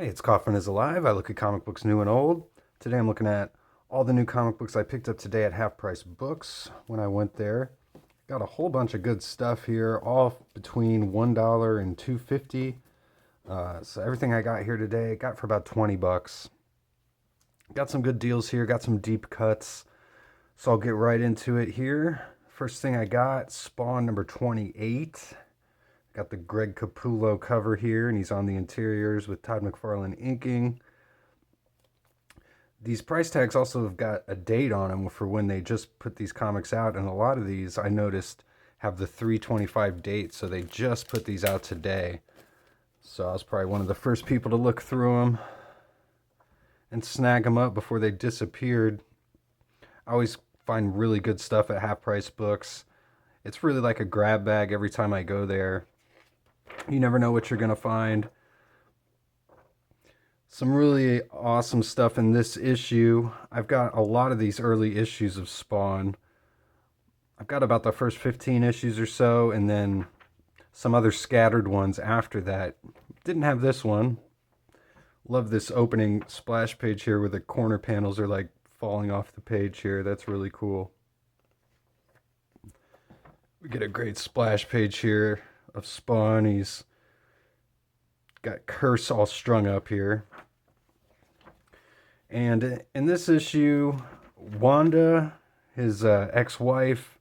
Hey, it's Coffin is Alive. I look at comic books new and old. Today I'm looking at all the new comic books I picked up today at Half Price Books when I went there. Got a whole bunch of good stuff here, all between $1 and $2.50. So everything I got here today, got for about 20 bucks. Got some good deals here, got some deep cuts. So I'll get right into it here. First thing I got, Spawn number 28. Got the Greg Capullo cover here, and he's on the interiors with Todd McFarlane inking. These price tags also have got a date on them for when they just put these comics out, and a lot of these I noticed have the 3/25 date, so they just put these out today. So I was probably one of the first people to look through them and snag them up before they disappeared. I always find really good stuff at Half Price Books. It's really like a grab bag every time I go there. You never know what you're going to find. Some really awesome stuff in this issue. I've got a lot of these early issues of Spawn. I've got about the first 15 issues or so, and then some other scattered ones after that. Didn't have this one. Love this opening splash page here where the corner panels are like falling off the page here. That's really cool. We get a great splash page here of Spawn. He's got Curse all strung up here. And in this issue, Wanda, his ex-wife,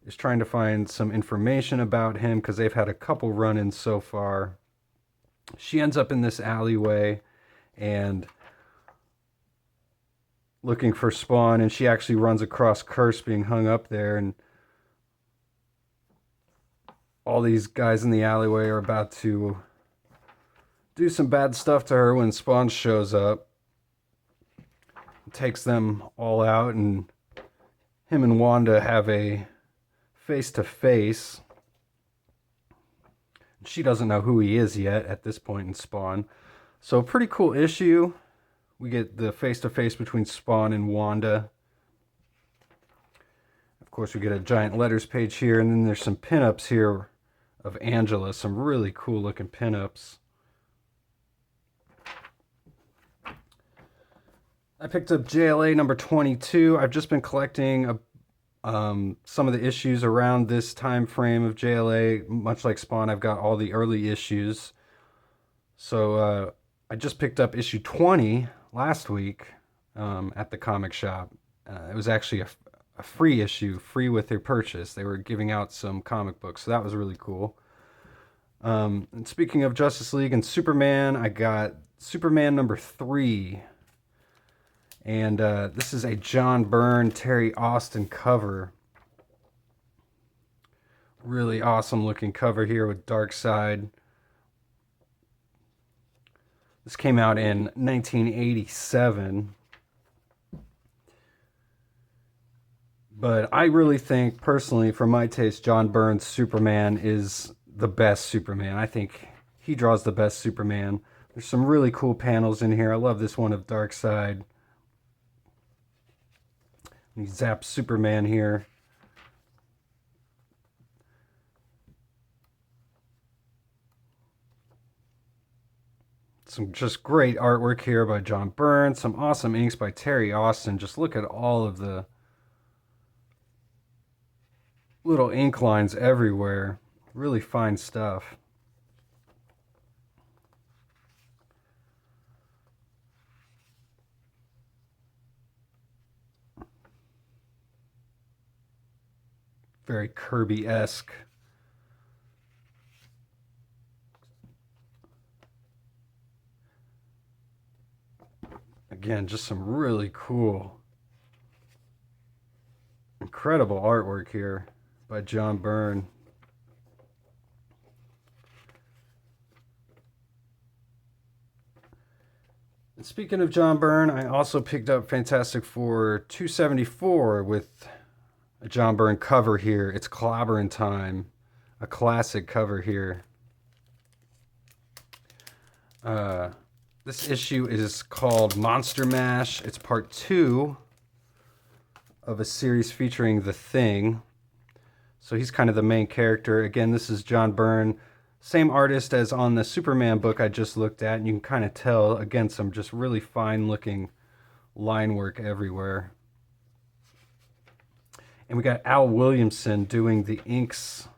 is trying to find some information about him because they've had a couple run-ins so far. She ends up in this alleyway and looking for Spawn, and she actually runs across Curse being hung up there, and all these guys in the alleyway are about to do some bad stuff to her when Spawn shows up. Takes them all out, and him and Wanda have a face-to-face. She doesn't know who he is yet at this point in Spawn. So pretty cool issue. We get the face-to-face between Spawn and Wanda. Of course, we get a giant letters page here, and then there's some pinups here of Angela, some really cool looking pinups. I picked up JLA number 22. I've just been collecting some of the issues around this time frame of JLA. Much like Spawn, I've got all the early issues. So I just picked up issue 20 last week at the comic shop. It was actually a free issue, free with their purchase. They were giving out some comic books, so that was really cool. And speaking of Justice League and Superman, I got Superman number 3. And this is a John Byrne, Terry Austin cover. Really awesome looking cover here with Darkseid. This came out in 1987. But I really think, personally, for my taste, John Byrne's Superman is the best Superman. I think he draws the best Superman. There's some really cool panels in here. I love this one of Darkseid. He zaps Superman here. Some just great artwork here by John Byrne. Some awesome inks by Terry Austin. Just look at all of the little ink lines everywhere. Really fine stuff. Very Kirby-esque. Again, just some really cool, incredible artwork here by John Byrne. And speaking of John Byrne, I also picked up Fantastic Four 274 with a John Byrne cover here. It's Clobberin' Time, a classic cover here. This issue is called Monster Mash. It's part 2 of a series featuring The Thing. So he's kind of the main character. Again, this is John Byrne Same artist as on the Superman book I just looked at, and you can kind of tell, again, some just really fine looking line work everywhere. And we got Al Williamson doing the inks,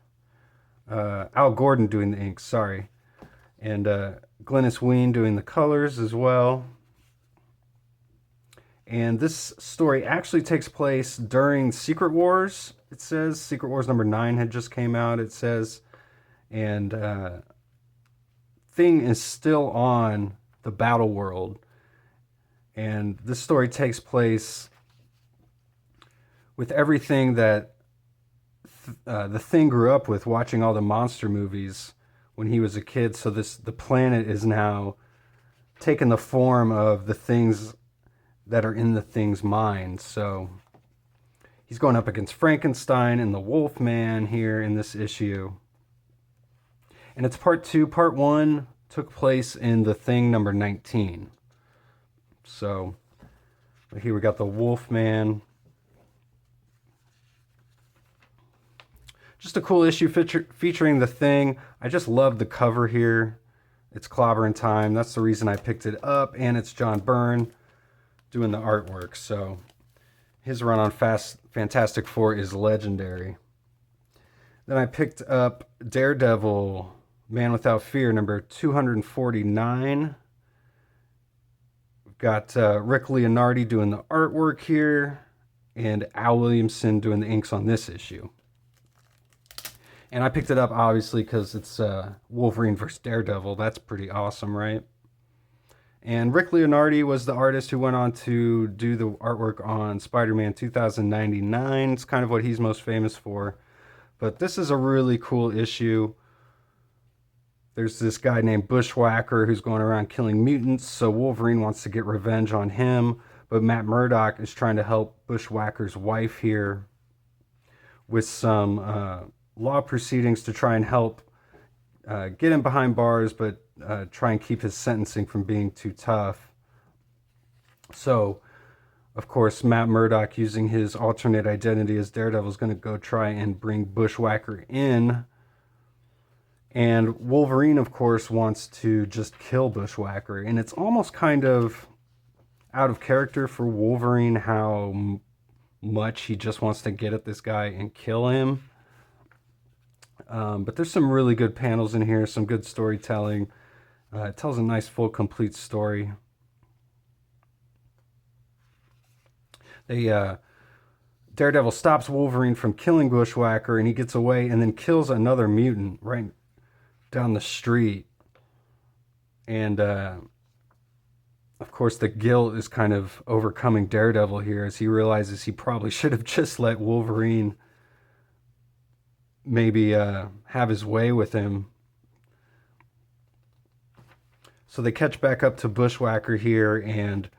Al Gordon doing the inks, sorry. And Glynis Wein doing the colors as well. And this story actually takes place during Secret Wars, it says. Secret Wars number 9 had just came out, it says. And Thing is still on the battle world. And this story takes place with everything that the Thing grew up with, watching all the monster movies when he was a kid. So the planet is now taking the form of the things that are in the Thing's mind. So he's going up against Frankenstein and the Wolfman here in this issue. And it's part 2. Part 1 took place in the Thing number 19. So here we got the Wolfman. Just a cool issue featuring the Thing. I just love the cover here. It's Clobbering Time. That's the reason I picked it up. And it's John Byrne doing the artwork. So his run on Fantastic Four is legendary. Then I picked up Daredevil, Man Without Fear, number 249. We've got Rick Leonardi doing the artwork here, and Al Williamson doing the inks on this issue. And I picked it up, obviously, because it's Wolverine versus Daredevil. That's pretty awesome, right? And Rick Leonardi was the artist who went on to do the artwork on Spider-Man 2099. It's kind of what he's most famous for. But this is a really cool issue. There's this guy named Bushwhacker who's going around killing mutants, so Wolverine wants to get revenge on him, but Matt Murdock is trying to help Bushwhacker's wife here with some law proceedings to try and help get him behind bars, but try and keep his sentencing from being too tough. So, of course, Matt Murdock, using his alternate identity as Daredevil, is going to go try and bring Bushwhacker in. And Wolverine, of course, wants to just kill Bushwhacker. And it's almost kind of out of character for Wolverine how much he just wants to get at this guy and kill him. But there's some really good panels in here, some good storytelling. It tells a nice, full, complete story. Daredevil stops Wolverine from killing Bushwhacker, and he gets away and then kills another mutant right down the street. And of course the guilt is kind of overcoming Daredevil here as he realizes he probably should have just let Wolverine maybe have his way with him. So they catch back up to Bushwhacker here, and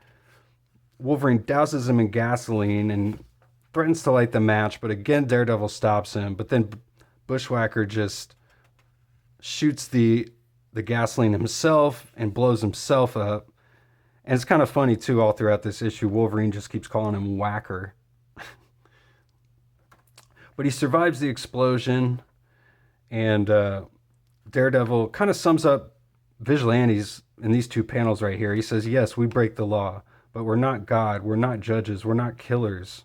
Wolverine douses him in gasoline and threatens to light the match, but again Daredevil stops him. But then Bushwhacker just shoots the gasoline himself and blows himself up. And it's kind of funny too, all throughout this issue, Wolverine just keeps calling him Whacker. But he survives the explosion, and Daredevil kind of sums up Vigilantes in these 2 panels right here. He says, yes, we break the law, but we're not God, we're not judges, we're not killers.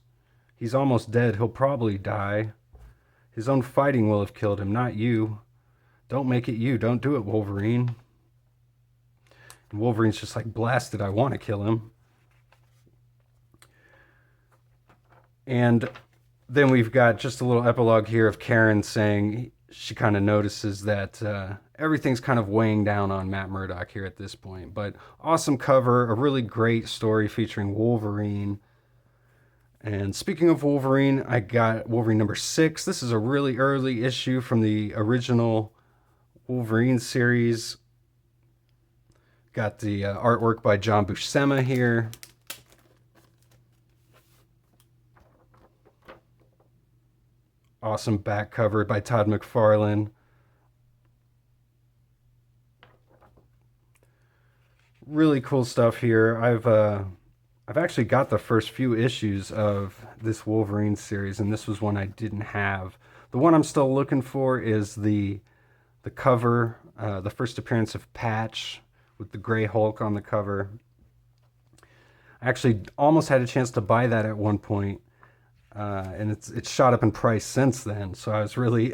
He's almost dead, he'll probably die. His own fighting will have killed him, not you. Don't make it you. Don't do it, Wolverine. And Wolverine's just like, blasted, I want to kill him. And then we've got just a little epilogue here of Karen saying she kind of notices that everything's kind of weighing down on Matt Murdock here at this point. But awesome cover, a really great story featuring Wolverine. And speaking of Wolverine, I got Wolverine number 6. This is a really early issue from the original Wolverine series. Got the artwork by John Buscema here. Awesome back cover by Todd McFarlane. Really cool stuff here. I've actually got the first few issues of this Wolverine series, and this was one I didn't have. The one I'm still looking for is the The cover, the first appearance of Patch with the Gray Hulk on the cover. I actually almost had a chance to buy that at one point, and it's shot up in price since then. So I was really,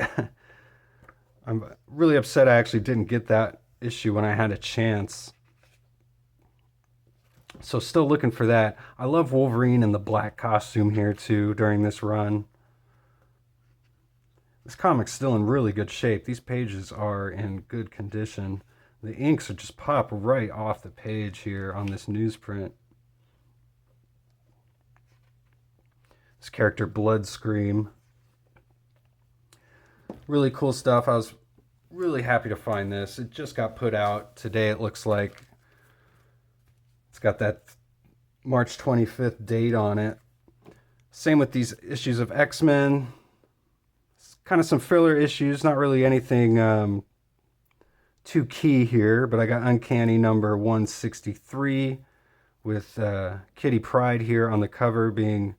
I'm really upset I actually didn't get that issue when I had a chance. So still looking for that. I love Wolverine in the black costume here too during this run. This comic's still in really good shape. These pages are in good condition. The inks are just pop right off the page here on this newsprint. This character Bloodscream. Really cool stuff. I was really happy to find this. It just got put out today, it looks like. It's got that March 25th date on it. Same with these issues of X-Men. Kind of some filler issues, not really anything too key here, but I got Uncanny number 163 with Kitty Pryde here on the cover being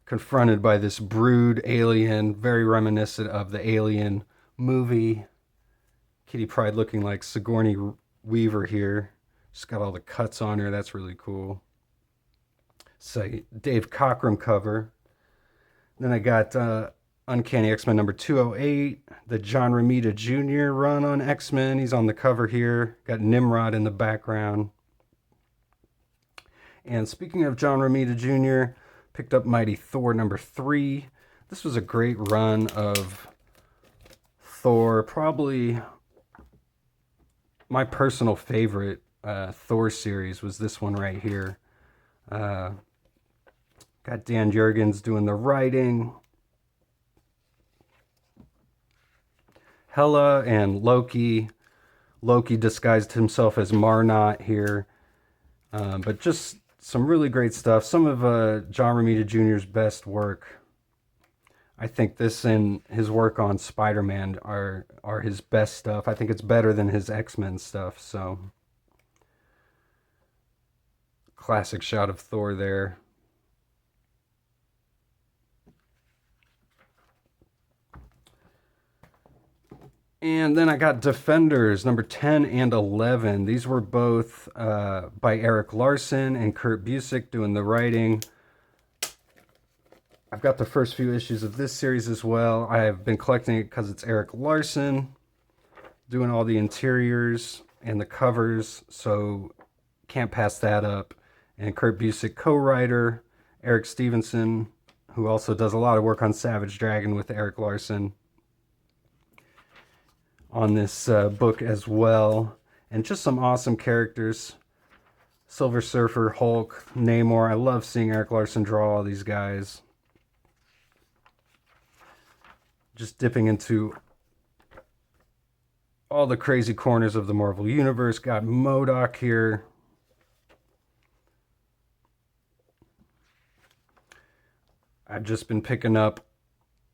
confronted by this brood alien, very reminiscent of the Alien movie. Kitty Pryde looking like Sigourney Weaver here. She's got all the cuts on her, that's really cool. So Dave Cockrum cover. Then I got Uncanny X-Men number 208, the John Romita Jr. run on X-Men. He's on the cover here. Got Nimrod in the background. And speaking of John Romita Jr., picked up Mighty Thor number 3. This was a great run of Thor. Probably my personal favorite Thor series was this one right here. Got Dan Jurgens doing the writing. Hela and Loki. Loki disguised himself as Marnot here. But just some really great stuff. Some of John Romita Jr.'s best work. I think this and his work on Spider-Man are his best stuff. I think it's better than his X-Men stuff. So, classic shot of Thor there. And then I got Defenders, number 10 and 11. These were both by Eric Larson and Kurt Busiek doing the writing. I've got the first few issues of this series as well. I have been collecting it because it's Eric Larson doing all the interiors and the covers, so can't pass that up. And Kurt Busiek, co-writer, Eric Stevenson, who also does a lot of work on Savage Dragon with Eric Larson, on this book as well. And just some awesome characters. Silver Surfer, Hulk, Namor. I love seeing Eric Larson draw all these guys. Just dipping into all the crazy corners of the Marvel Universe. Got MODOK here. I've just been picking up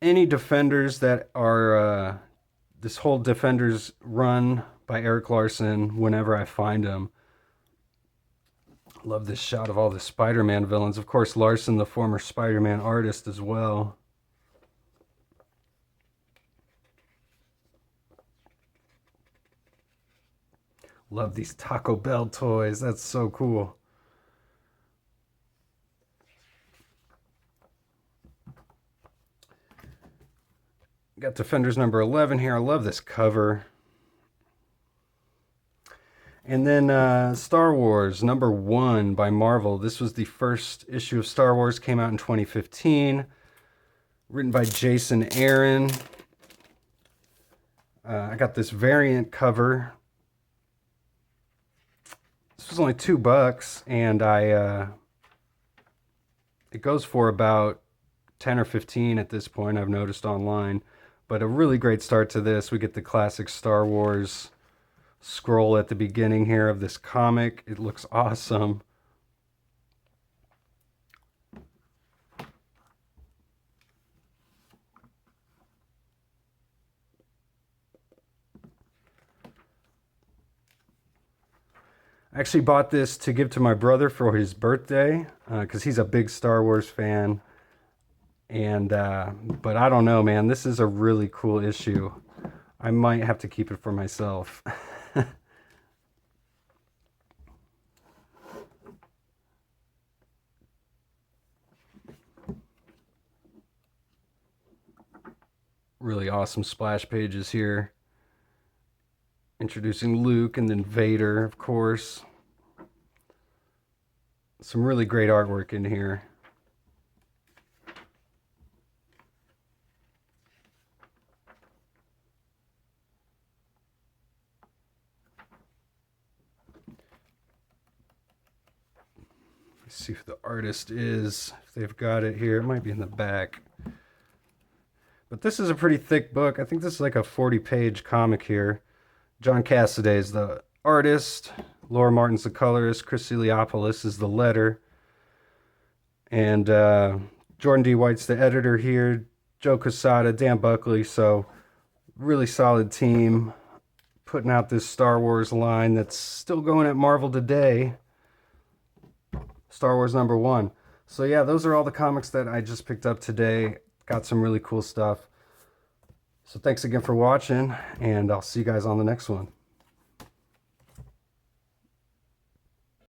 any Defenders that are this whole Defenders run by Eric Larson whenever I find them. Love this shot of all the Spider-Man villains. Of course, Larson, the former Spider-Man artist as well. Love these Taco Bell toys. That's so cool. Got Defenders number 11 here. I love this cover. And then Star Wars number 1 by Marvel. This was the first issue of Star Wars. Came out in 2015. Written by Jason Aaron. I got this variant cover. This was only $2, and it goes for about 10 or 15 at this point, I've noticed online. But a really great start to this. We get the classic Star Wars scroll at the beginning here of this comic. It looks awesome. I actually bought this to give to my brother for his birthday because he's a big Star Wars fan. And but I don't know, man. This is a really cool issue. I might have to keep it for myself. Really awesome splash pages here. Introducing Luke and then Vader, of course. Some really great artwork in here. Let's see who the artist is. If they've got it here, it might be in the back. But this is a pretty thick book. I think this is like a 40-page comic here. John Cassaday is the artist. Laura Martin's the colorist. Chris Eliopoulos is the letter. And Jordan D. White's the editor here. Joe Quesada, Dan Buckley. So really solid team putting out this Star Wars line that's still going at Marvel today. Star Wars #1. So yeah, those are all the comics that I just picked up today. Got some really cool stuff. So thanks again for watching, and I'll see you guys on the next one.